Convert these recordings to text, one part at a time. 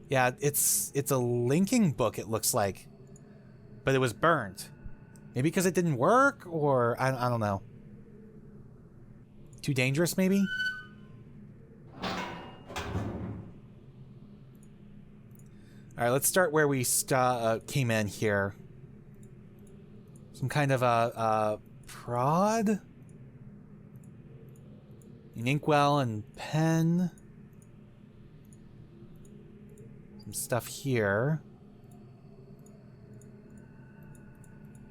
Yeah, it's a linking book, it looks like. But it was burnt. Maybe because it didn't work, or I don't know. Too dangerous, maybe? Alright, let's start where we came in here. Some kind of a prod? An inkwell and pen. Some stuff here.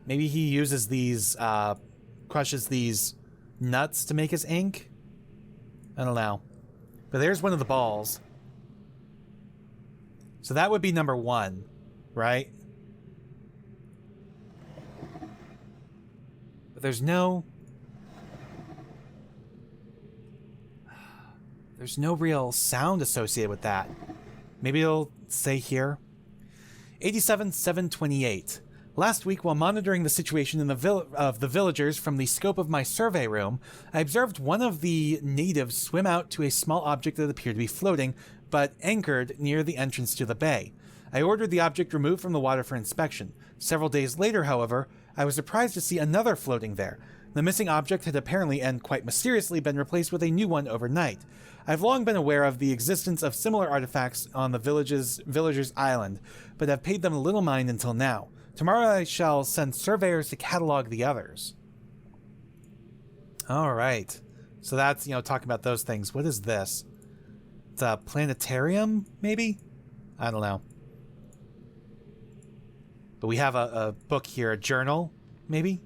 Maybe he uses these, crushes these nuts to make his ink? I don't know. But there's one of the balls. So that would be number 1, right? But there's no real sound associated with that. Maybe it'll say here. 87-728. Last week, while monitoring the situation in of the villagers from the scope of my survey room, I observed one of the natives swim out to a small object that appeared to be floating, but anchored near the entrance to the bay. I ordered the object removed from the water for inspection. Several days later, however, I was surprised to see another floating there. The missing object had apparently and quite mysteriously been replaced with a new one overnight. I've long been aware of the existence of similar artifacts on the villagers' island, but have paid them little mind until now. Tomorrow I shall send surveyors to catalog the others. Alright. So that's, talking about those things. What is this? It's a planetarium, maybe? I don't know. But we have a book here, a journal, maybe?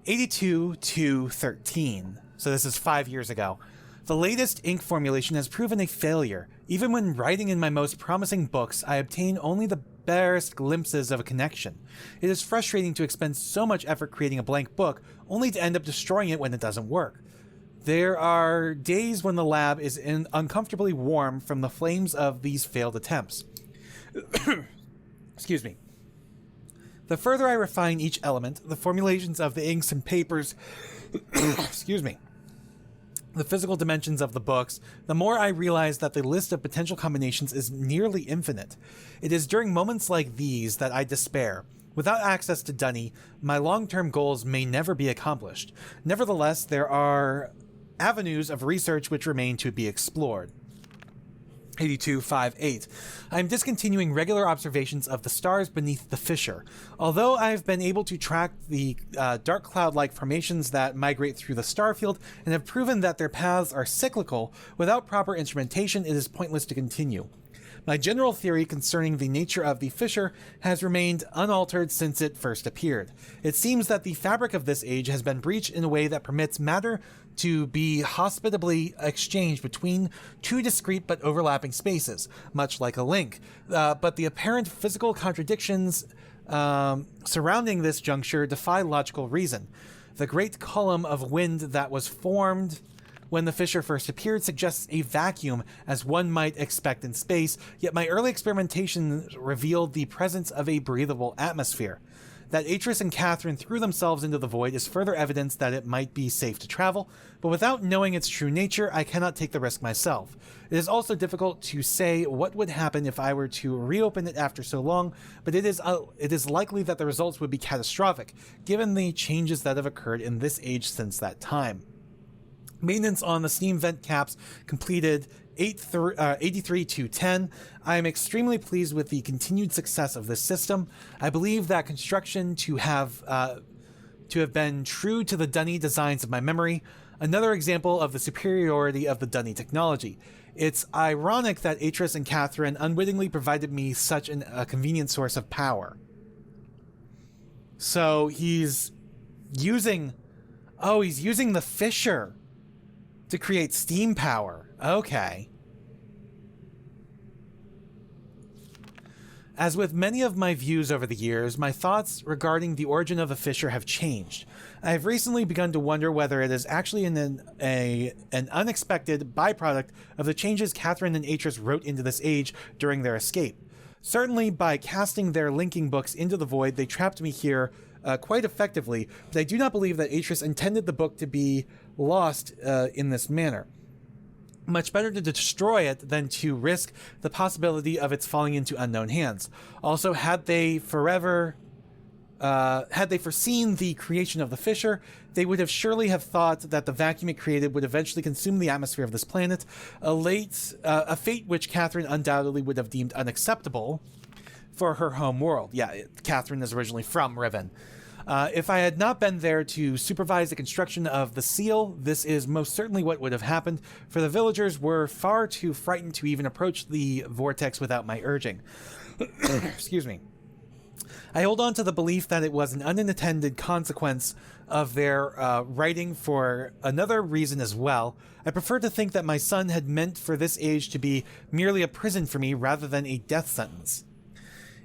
82-13. So this is 5 years ago. The latest ink formulation has proven a failure. Even when writing in my most promising books, I obtain only the barest glimpses of a connection. It is frustrating to expend so much effort creating a blank book, only to end up destroying it when it doesn't work. There are days when the lab is uncomfortably warm from the flames of these failed attempts. Excuse me. The further I refine each element, the formulations of the inks and papers, excuse me, the physical dimensions of the books, the more I realize that the list of potential combinations is nearly infinite. It is during moments like these that I despair. Without access to Dunny, my long-term goals may never be accomplished. Nevertheless, there are avenues of research which remain to be explored. 8258. I am discontinuing regular observations of the stars beneath the fissure. Although I have been able to track the dark cloud-like formations that migrate through the star field and have proven that their paths are cyclical, without proper instrumentation it is pointless to continue. My general theory concerning the nature of the fissure has remained unaltered since it first appeared. It seems that the fabric of this age has been breached in a way that permits matter to be hospitably exchanged between two discrete but overlapping spaces, much like a link. But the apparent physical contradictions surrounding this juncture defy logical reason. The great column of wind that was formed when the fissure first appeared suggests a vacuum as one might expect in space, yet my early experimentation revealed the presence of a breathable atmosphere. That Atris and Catherine threw themselves into the void is further evidence that it might be safe to travel, but without knowing its true nature, I cannot take the risk myself. It is also difficult to say what would happen if I were to reopen it after so long, but it is likely that the results would be catastrophic, given the changes that have occurred in this age since that time. Maintenance on the steam vent caps completed 83-10. I am extremely pleased with the continued success of this system. I believe that construction to have been true to the Dunny designs of my memory. Another example of the superiority of the Dunny technology. It's ironic that Atris and Catherine unwittingly provided me such a convenient source of power. So he's using the fissure to create steam power. Okay. As with many of my views over the years, my thoughts regarding the origin of the fissure have changed. I have recently begun to wonder whether it is actually an unexpected byproduct of the changes Catherine and Atris wrote into this age during their escape. Certainly, by casting their linking books into the void, they trapped me here quite effectively, but I do not believe that Atris intended the book to be lost in this manner. Much better to destroy it than to risk the possibility of its falling into unknown hands. Also, had they foreseen the creation of the fissure, they would have surely have thought that the vacuum it created would eventually consume the atmosphere of this planet, a fate which Catherine undoubtedly would have deemed unacceptable for her home world. Yeah, Catherine is originally from Riven. If I had not been there to supervise the construction of the seal, this is most certainly what would have happened, for the villagers were far too frightened to even approach the vortex without my urging. Excuse me. I hold on to the belief that it was an unintended consequence of their writing for another reason as well. I prefer to think that my son had meant for this age to be merely a prison for me rather than a death sentence.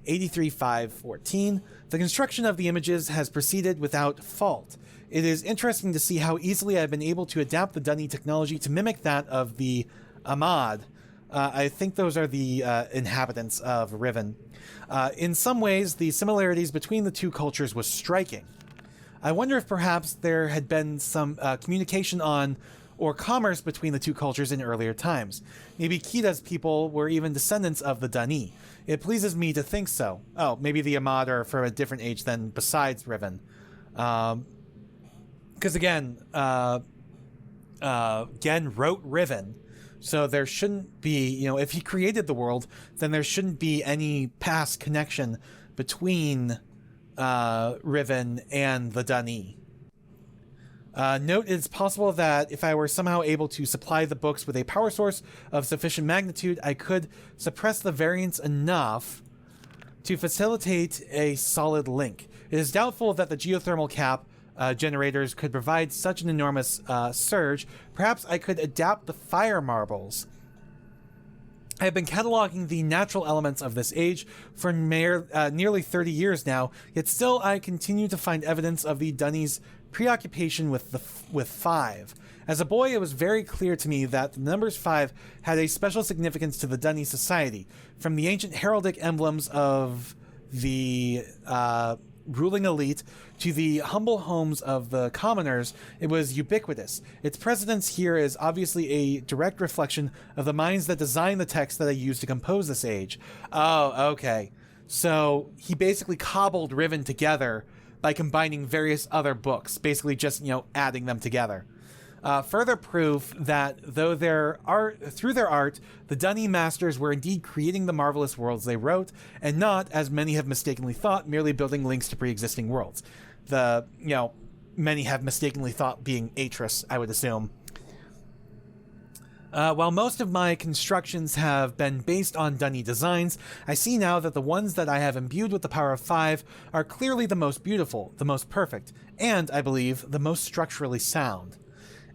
83.5.14. The construction of the images has proceeded without fault. It is interesting to see how easily I've been able to adapt the Dunny technology to mimic that of the Ahmad. I think those are the inhabitants of Riven. In some ways, the similarities between the two cultures was striking. I wonder if perhaps there had been some communication on or commerce between the two cultures in earlier times. Maybe Kita's people were even descendants of the Dunny. It pleases me to think so. Oh, maybe the Ahmad are from a different age than besides Riven. Because again, Gehn wrote Riven, so there shouldn't be, if he created the world, then there shouldn't be any past connection between Riven and the Dunny. Note, it's possible that if I were somehow able to supply the books with a power source of sufficient magnitude, I could suppress the variance enough to facilitate a solid link. It is doubtful that the geothermal cap generators could provide such an enormous surge. Perhaps I could adapt the fire marbles. I have been cataloging the natural elements of this age for nearly 30 years now, yet still I continue to find evidence of the Dunny's preoccupation with 5. As a boy, it was very clear to me that the numbers 5 had a special significance to the Dunny society. From the ancient heraldic emblems of the ruling elite to the humble homes of the commoners, it was ubiquitous. Its presence here is obviously a direct reflection of the minds that designed the text that I used to compose this age. Oh, okay. So he basically cobbled Riven together by combining various other books, basically just, adding them together. Further proof that through their art, the Dunny masters were indeed creating the marvelous worlds they wrote, and not, as many have mistakenly thought, merely building links to pre-existing worlds. Many have mistakenly thought being Atris, I would assume. While most of my constructions have been based on Dunny designs, I see now that the ones that I have imbued with the power of 5 are clearly the most beautiful, the most perfect, and, I believe, the most structurally sound.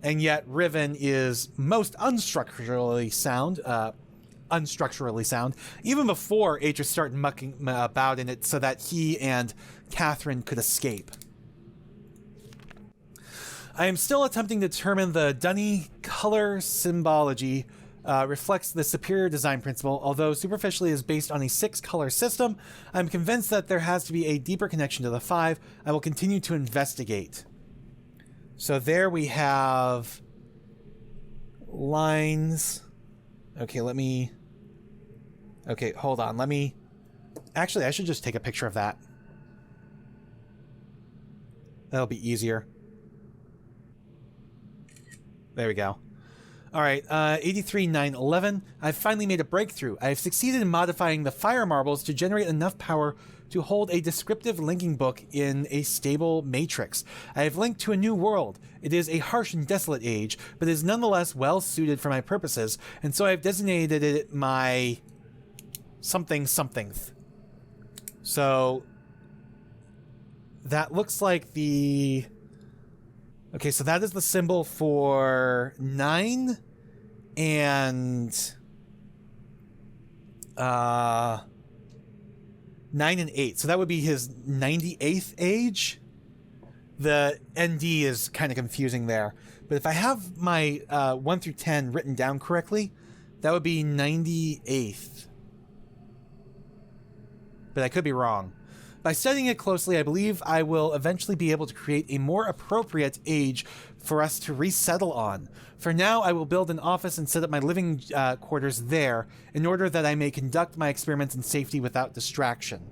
And yet Riven is most unstructurally sound, even before Atris started mucking about in it so that he and Catherine could escape. I am still attempting to determine the Dunny color symbology reflects the superior design principle. Although superficially is based on a 6-color system, I'm convinced that there has to be a deeper connection to the 5. I will continue to investigate. So there we have lines. Okay, hold on. Actually, I should just take a picture of that. That'll be easier. There we go. All right, 83.9.11. I've finally made a breakthrough. I have succeeded in modifying the fire marbles to generate enough power to hold a descriptive linking book in a stable matrix. I have linked to a new world. It is a harsh and desolate age, but is nonetheless well suited for my purposes, and so I've designated it my something. So that looks like the... Okay, so that is the symbol for 9 and 9 and 8. So that would be his 98th age. The ND is kind of confusing there. But if I have my 1 through 10 written down correctly, that would be 98th. But I could be wrong. By studying it closely, I believe I will eventually be able to create a more appropriate age for us to resettle on. For now, I will build an office and set up my living quarters there in order that I may conduct my experiments in safety without distraction.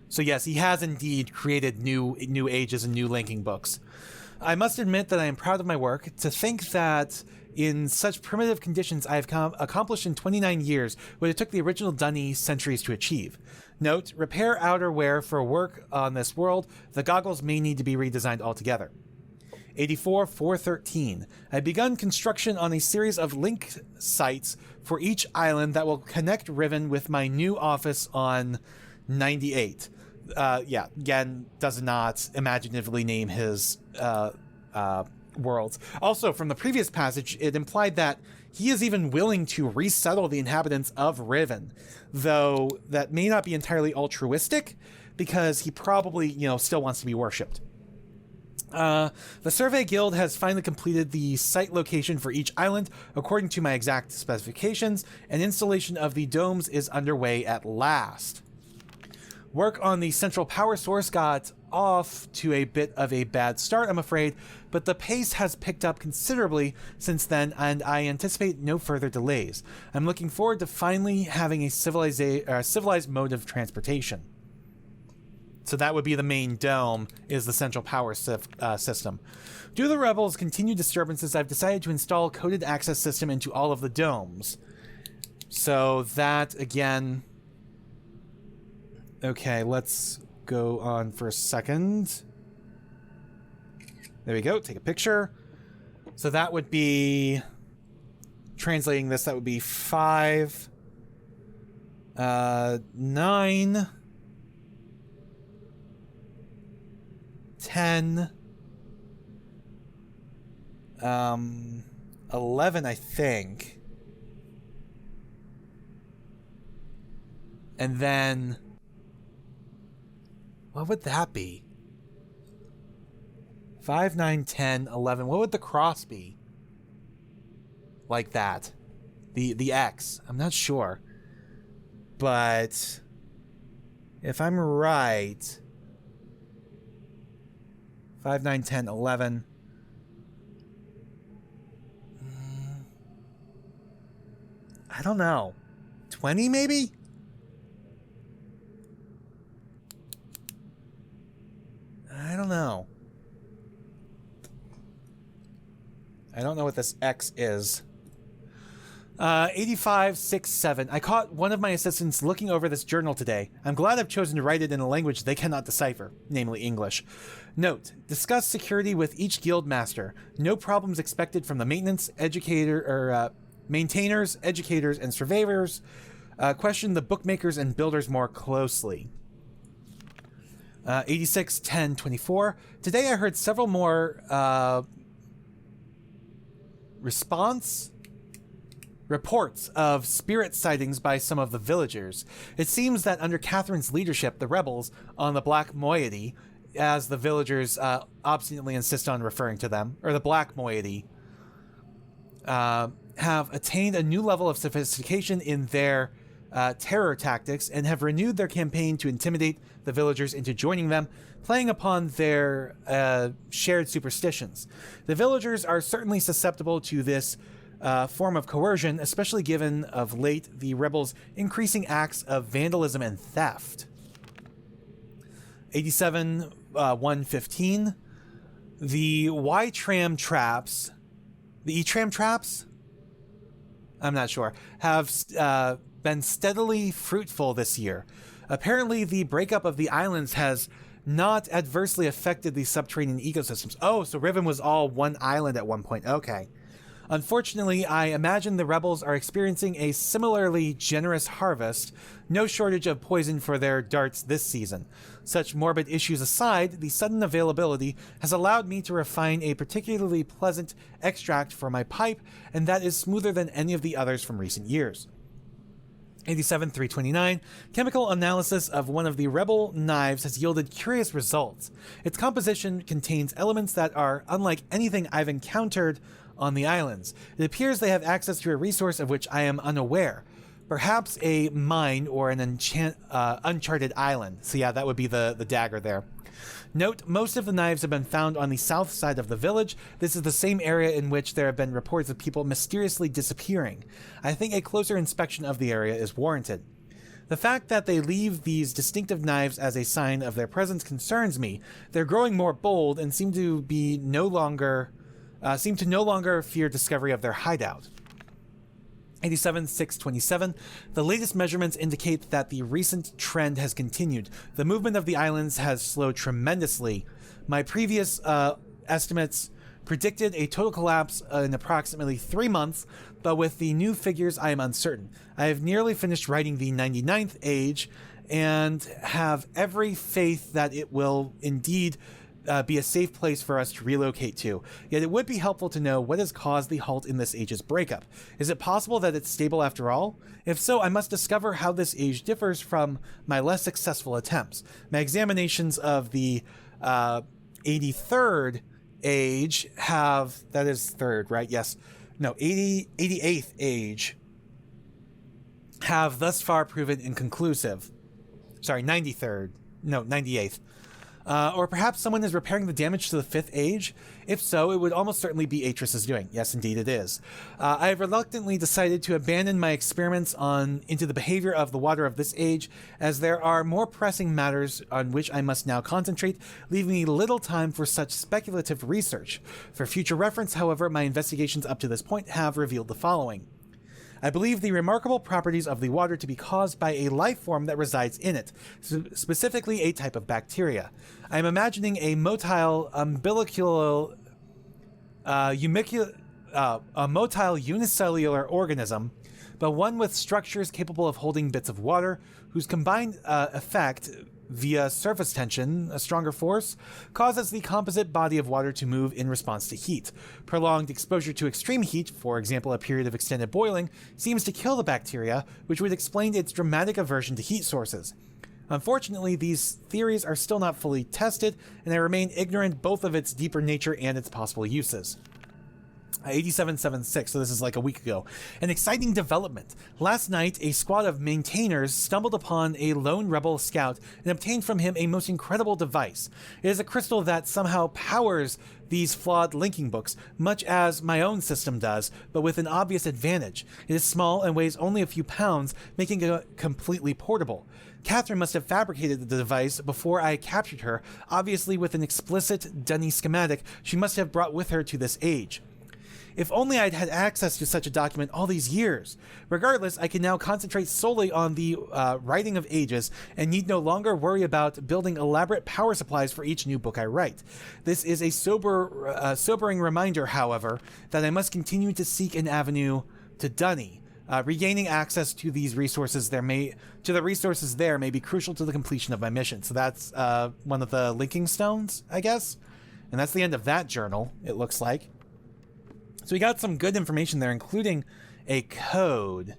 So yes, he has indeed created new ages and new linking books. I must admit that I am proud of my work. To think that in such primitive conditions I have accomplished in 29 years what it took the original Dunny centuries to achieve. Note, repair outerwear for work on this world. The goggles may need to be redesigned altogether. 84-413. I've begun construction on a series of link sites for each island that will connect Riven with my new office on 98. Yeah, Gehn does not imaginatively name his worlds. Also, from the previous passage, it implied that he is even willing to resettle the inhabitants of Riven, though that may not be entirely altruistic, because he probably, still wants to be worshipped. The Survey Guild has finally completed the site location for each island according to my exact specifications, and installation of the domes is underway at last. Work on the central power source got off to a bit of a bad start, I'm afraid, but the pace has picked up considerably since then, and I anticipate no further delays. I'm looking forward to finally having a civilized mode of transportation. So that would be the main dome, is the central power system. Due to the rebels' continued disturbances, I've decided to install a coded access system into all of the domes. So that, again... Okay, let's go on for a second. There we go, take a picture. So that would be... Translating this, that would be 5... 9... 10... 11, I think. And then... What would that be? 5, 9, 10, 11. What would the cross be? Like that. The X. I'm not sure. But... if I'm right... 5, 9, 10, 11... I don't know. 20 maybe? I don't know. I don't know what this X is. 8567. I caught one of my assistants looking over this journal today. I'm glad I've chosen to write it in a language they cannot decipher, namely English. Note, discuss security with each guild master. No problems expected from the maintainers, educators, and surveyors. Question the bookmakers and builders more closely. 86-10-24. Today I heard several more reports of spirit sightings by some of the villagers. It seems that under Catherine's leadership, the rebels on the Black Moiety, as the villagers obstinately insist on referring to them, or the Black Moiety, have attained a new level of sophistication in their terror tactics and have renewed their campaign to intimidate the villagers into joining them, playing upon their shared superstitions. The villagers are certainly susceptible to this form of coercion, especially given of late the rebels' increasing acts of vandalism and theft. 87-115. The Y-tram traps, the E-tram traps? I'm not sure. Have been steadily fruitful this year. Apparently, the breakup of the islands has not adversely affected the subterranean ecosystems. Oh, so Riven was all one island at one point. Okay. Unfortunately, I imagine the rebels are experiencing a similarly generous harvest, no shortage of poison for their darts this season. Such morbid issues aside, the sudden availability has allowed me to refine a particularly pleasant extract for my pipe, and that is smoother than any of the others from recent years. 87-329. Chemical analysis of one of the rebel knives has yielded curious results. Its composition contains elements that are unlike anything I've encountered on the islands. It appears they have access to a resource of which I am unaware. Perhaps a mine or an uncharted island. So yeah, that would be the dagger there. Note, most of the knives have been found on the south side of the village. This is the same area in which there have been reports of people mysteriously disappearing. I think a closer inspection of the area is warranted. The fact that they leave these distinctive knives as a sign of their presence concerns me. They're growing more bold and seem to no longer fear discovery of their hideout. 87,627. The latest measurements indicate that the recent trend has continued. The movement of the islands has slowed tremendously. My previous estimates predicted a total collapse in approximately 3 months, but with the new figures I am uncertain. I have nearly finished writing the 99th age and have every faith that it will indeed be a safe place for us to relocate to. Yet it would be helpful to know what has caused the halt in this age's breakup. Is it possible that it's stable after all? If so, I must discover how this age differs from my less successful attempts. My examinations of the 83rd age have... That is third, right? Yes. No, 88th age have thus far proven inconclusive. Sorry, 93rd. No, 98th. Or perhaps someone is repairing the damage to the 5th age? If so, it would almost certainly be Atris' doing. Yes, indeed it is. I have reluctantly decided to abandon my experiments into the behavior of the water of this age, as there are more pressing matters on which I must now concentrate, leaving me little time for such speculative research. For future reference, however, my investigations up to this point have revealed the following. I believe the remarkable properties of the water to be caused by a life form that resides in it, specifically a type of bacteria. I am imagining a motile unicellular organism, but one with structures capable of holding bits of water, whose combined effect, via surface tension, a stronger force, causes the composite body of water to move in response to heat. Prolonged exposure to extreme heat, for example a period of extended boiling, seems to kill the bacteria, which would explain its dramatic aversion to heat sources. Unfortunately, these theories are still not fully tested, and I remain ignorant both of its deeper nature and its possible uses. 8776, so this is like a week ago. An exciting development. Last night, a squad of maintainers stumbled upon a lone rebel scout and obtained from him a most incredible device. It is a crystal that somehow powers these flawed linking books, much as my own system does, but with an obvious advantage. It is small and weighs only a few pounds, making it completely portable. Catherine must have fabricated the device before I captured her, obviously with an explicit Dunny schematic she must have brought with her to this age. If only I'd had access to such a document all these years. Regardless, I can now concentrate solely on the writing of ages and need no longer worry about building elaborate power supplies for each new book I write. This is a sobering reminder, however, that I must continue to seek an avenue to Dunny. Regaining access to these resources may be crucial to the completion of my mission. So that's one of the linking stones, I guess. And that's the end of that journal, it looks like. So we got some good information there, including a code.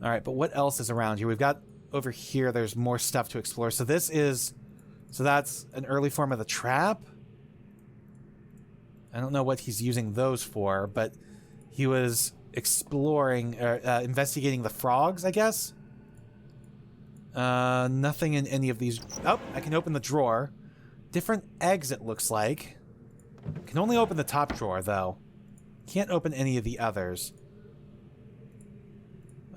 All right, but what else is around here? We've got over here, there's more stuff to explore. So that's an early form of the trap. I don't know what he's using those for, but he was exploring, investigating the frogs, I guess. Nothing in any of these. Oh, I can open the drawer. Different eggs, it looks like. Can only open the top drawer, though. Can't open any of the others.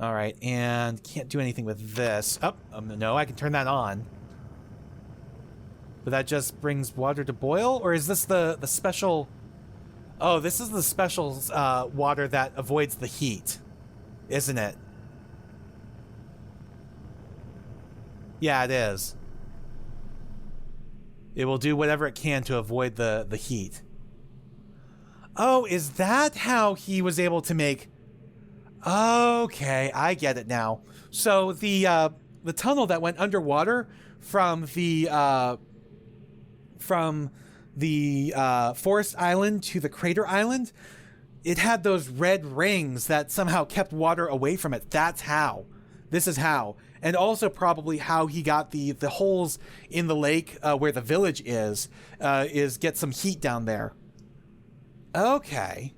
Alright, and can't do anything with this. Oh, no, I can turn that on. But that just brings water to boil? Or is this the special... Oh, this is the special water that avoids the heat, isn't it? Yeah, it is. It will do whatever it can to avoid the heat. Oh, is that how he was able to make... Okay, I get it now. So the tunnel that went underwater from the forest island to the crater island, it had those red rings that somehow kept water away from it. That's how. This is how. And also probably how he got the holes in the lake where the village is get some heat down there. Okay.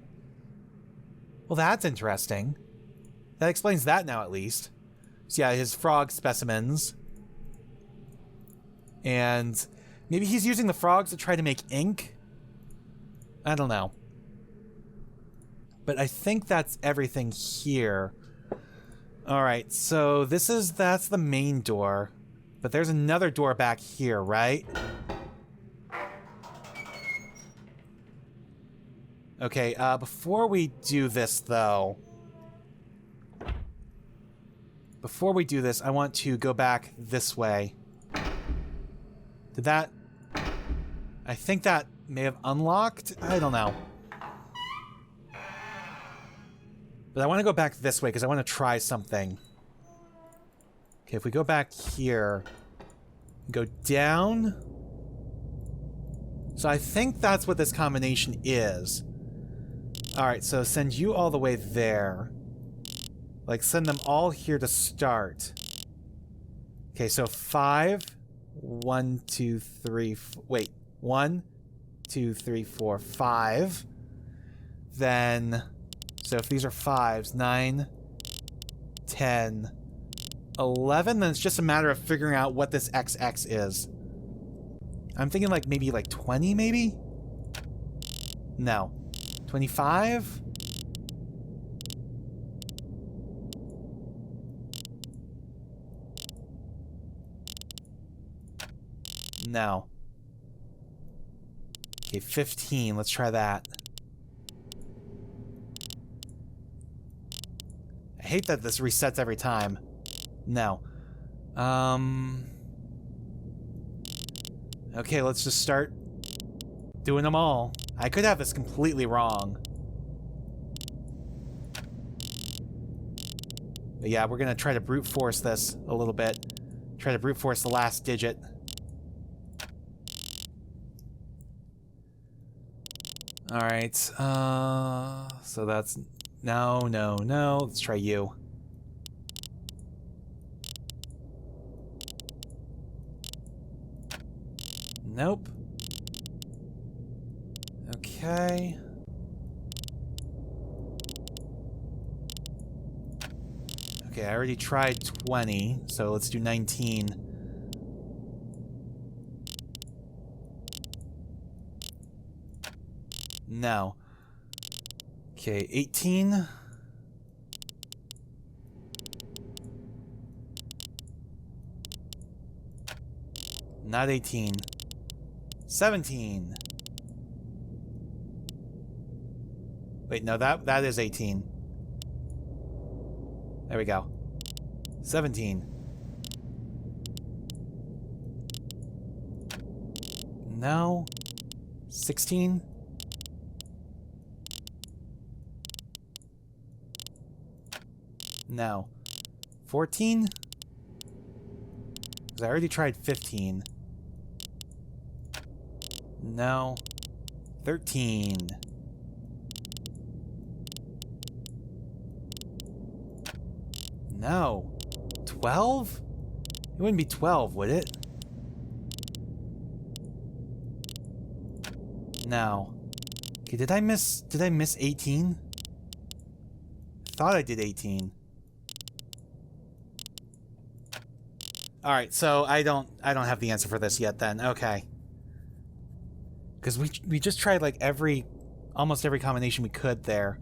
Well, that's interesting. That explains that now, at least. So yeah, his frog specimens. And maybe he's using the frogs to try to make ink? I don't know. But I think that's everything here. Alright, so that's the main door. But there's another door back here, right? Okay, before we do this, though... Before we do this, I want to go back this way. Did that... I think that may have unlocked? I don't know. But I want to go back this way because I want to try something. Okay, if we go back here... Go down... So I think that's what this combination is. Alright, so send you all the way there. Like, send them all here to start. Okay, so 5... 1, 2, 3... Wait. 1, 2, 3, 4, 5. Then... So if these are 5s, 9, 10, 11, then it's just a matter of figuring out what this XX is. I'm thinking like maybe like 20, maybe? No. 25? No. Okay, 15. Let's try that. I hate that this resets every time. No. Okay, let's just start doing them all. I could have this completely wrong. But yeah, we're gonna try to brute force this a little bit. Try to brute force the last digit. Alright, so that's... No, no, no. Let's try you. Nope. Okay. Okay, I already tried 20, so let's do 19. No. Okay, 18. Not 18. 17. Wait, no, that is 18. There we go. 17. No. 16. No. 14? Because I already tried 15. No. 13. No. 12? It wouldn't be 12, would it? No. Okay, did I miss 18? Thought I did 18. Alright, so I don't have the answer for this yet then. Okay. Because we just tried like almost every combination we could there.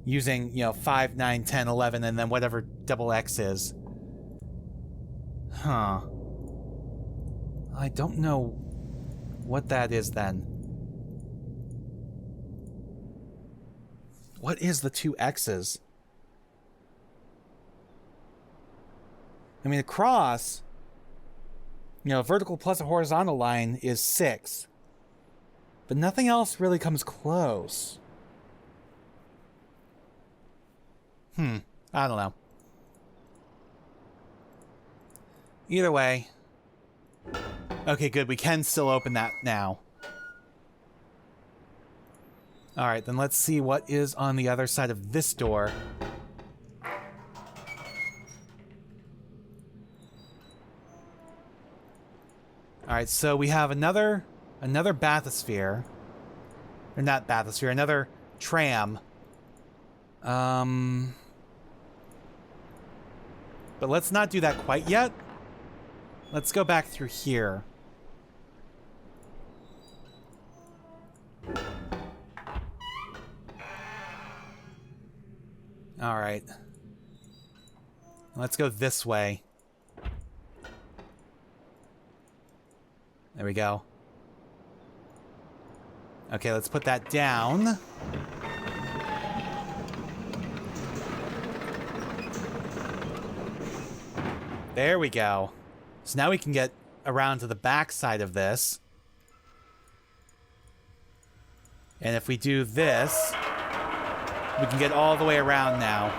Using, 5, 9, 10, 11, and then whatever double X is. Huh. I don't know what that is then. What is the two X's? I mean, across, a vertical plus a horizontal line is 6. But nothing else really comes close. I don't know. Either way. Okay, good. We can still open that now. Alright, then let's see what is on the other side of this door. Alright, so we have another bathysphere. Or not bathysphere, another tram. But let's not do that quite yet. Let's go back through here. Alright. Let's go this way. There we go. Okay, let's put that down. There we go. So now we can get around to the back side of this. And if we do this, we can get all the way around now.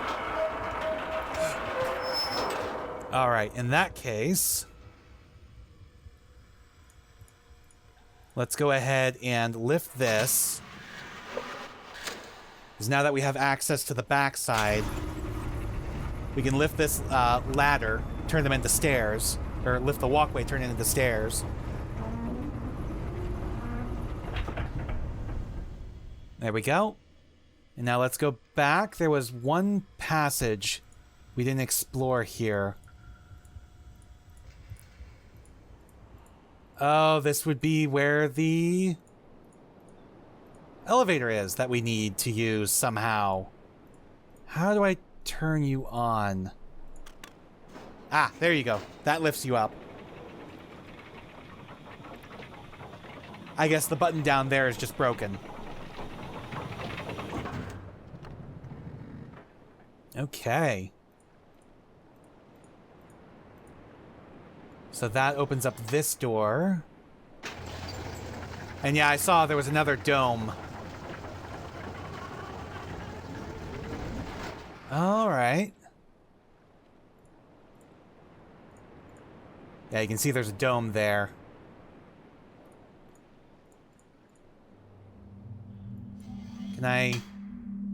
Alright, in that case, let's go ahead and lift this. Because now that we have access to the backside, we can lift this ladder, turn them into stairs. Or lift the walkway, turn it into stairs. There we go. And now let's go back. There was one passage we didn't explore here. Oh, this would be where the elevator is that we need to use somehow. How do I turn you on? Ah, there you go. That lifts you up. I guess the button down there is just broken. Okay. So that opens up this door. And yeah, I saw there was another dome. All right. Yeah, you can see there's a dome there. Can I...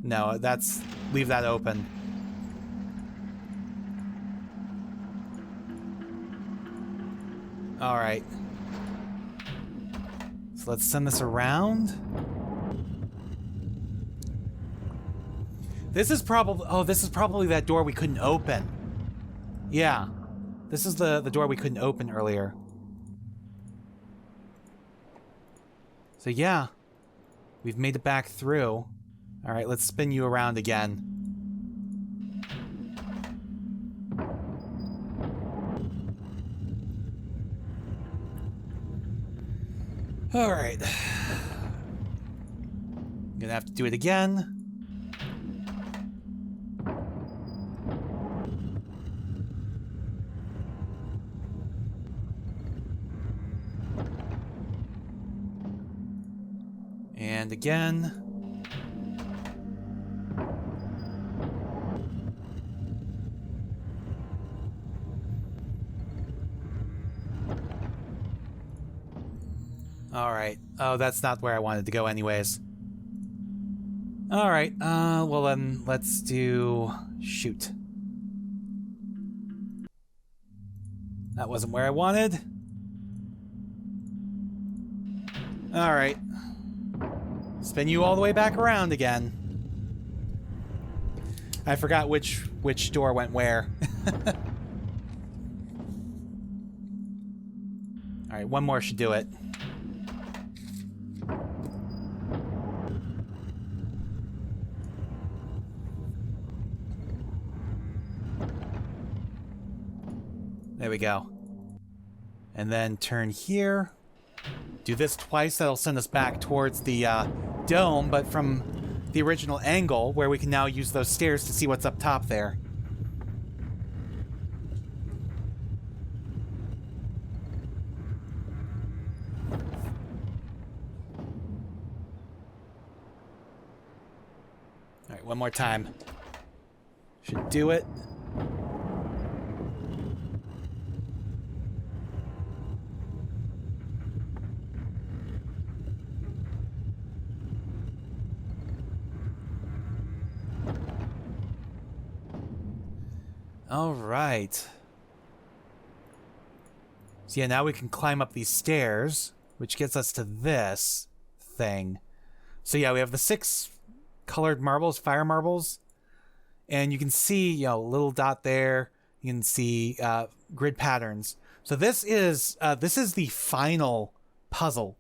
No, that's... Leave that open. Alright. So let's send this around. This is probably... Oh, this is probably that door we couldn't open. Yeah. This is the door we couldn't open earlier. So yeah. We've made it back through. Alright, let's spin you around again. Alright. Gonna have to do it again. And again. Alright. Oh, that's not where I wanted to go anyways. Alright, well then, let's do... Shoot. That wasn't where I wanted. Alright. Spin you all the way back around again. I forgot which door went where. Alright, one more should do it. There we go. And then turn here. Do this twice, that'll send us back towards the dome, but from the original angle, where we can now use those stairs to see what's up top there. Alright, one more time. Should do it. All right. So yeah, now we can climb up these stairs, which gets us to this thing. So yeah, we have the 6 colored marbles, fire marbles, and you can see, you know, a little dot there. You You can see grid patterns. So this is the final puzzle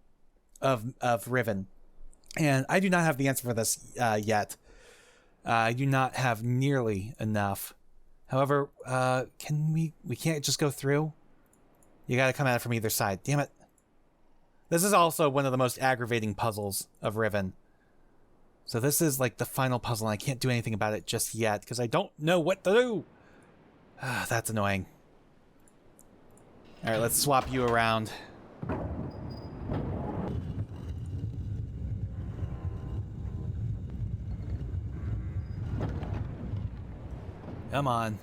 of Riven, and I do not have the answer for this yet. I do not have nearly enough. However, we can't just go through? You gotta come at it from either side. Damn it. This is also one of the most aggravating puzzles of Riven. So this is like the final puzzle, and I can't do anything about it just yet, because I don't know what to do. That's annoying. Alright, let's swap you around. Come on.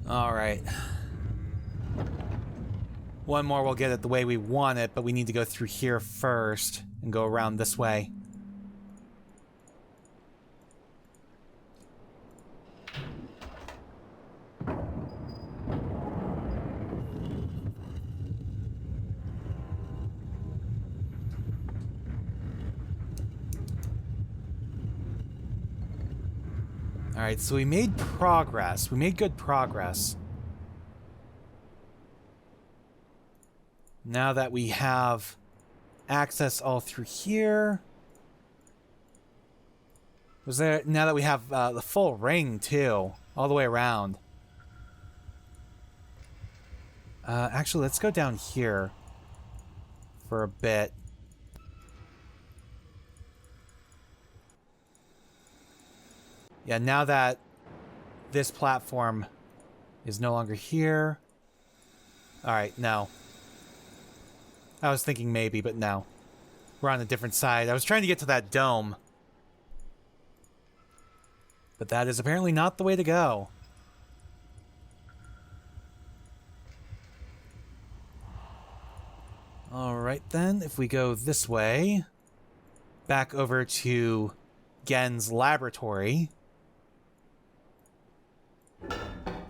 Alright. One more will get it the way we want it, but we need to go through here first and go around this way. Alright, so we made progress. We made good progress. Now that we have access all through here. Now that we have the full ring, too. All the way around. Actually, let's go down here for a bit. Yeah, now that this platform is no longer here. Alright, no. I was thinking maybe, but no. We're on a different side. I was trying to get to that dome. But that is apparently not the way to go. Alright then, if we go this way, back over to Gehn's laboratory,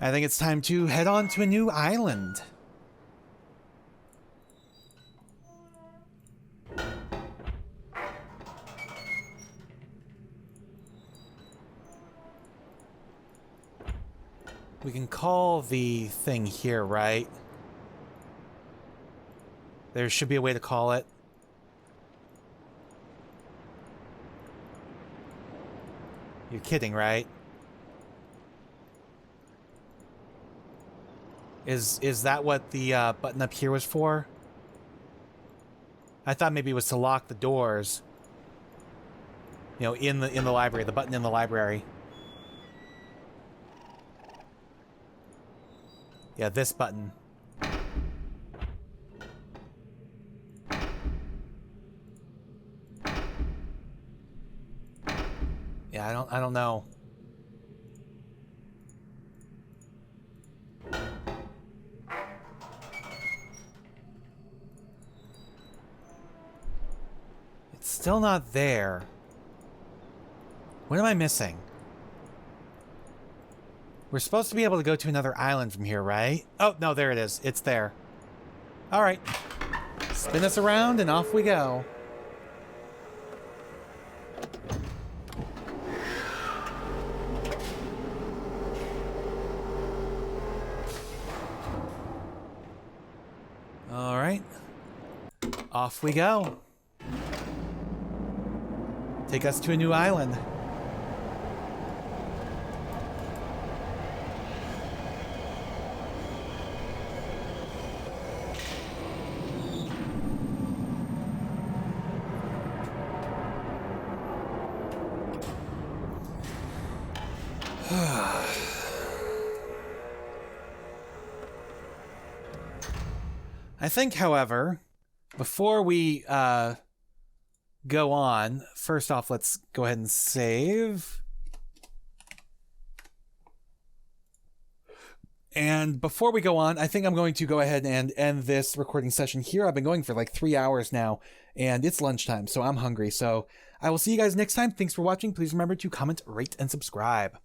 I think it's time to head on to a new island. We can call the thing here, right? There should be a way to call it. You're kidding, right? Is that what the button up here was for? I thought maybe it was to lock the doors. You know, in the library, the button in the library. Yeah, this button. Yeah, I don't know. It's still not there. What am I missing? We're supposed to be able to go to another island from here, right? Oh, no, there it is. It's there. All right. Spin us around and off we go. All right. Off we go. Take us to a new island. I think, however, before we go on, first off, let's go ahead and save. And before we go on, I think I'm going to go ahead and end this recording session here. I've been going for like 3 hours now, and it's lunchtime, so I'm hungry. So I will see you guys next time. Thanks for watching. Please remember to comment, rate, and subscribe.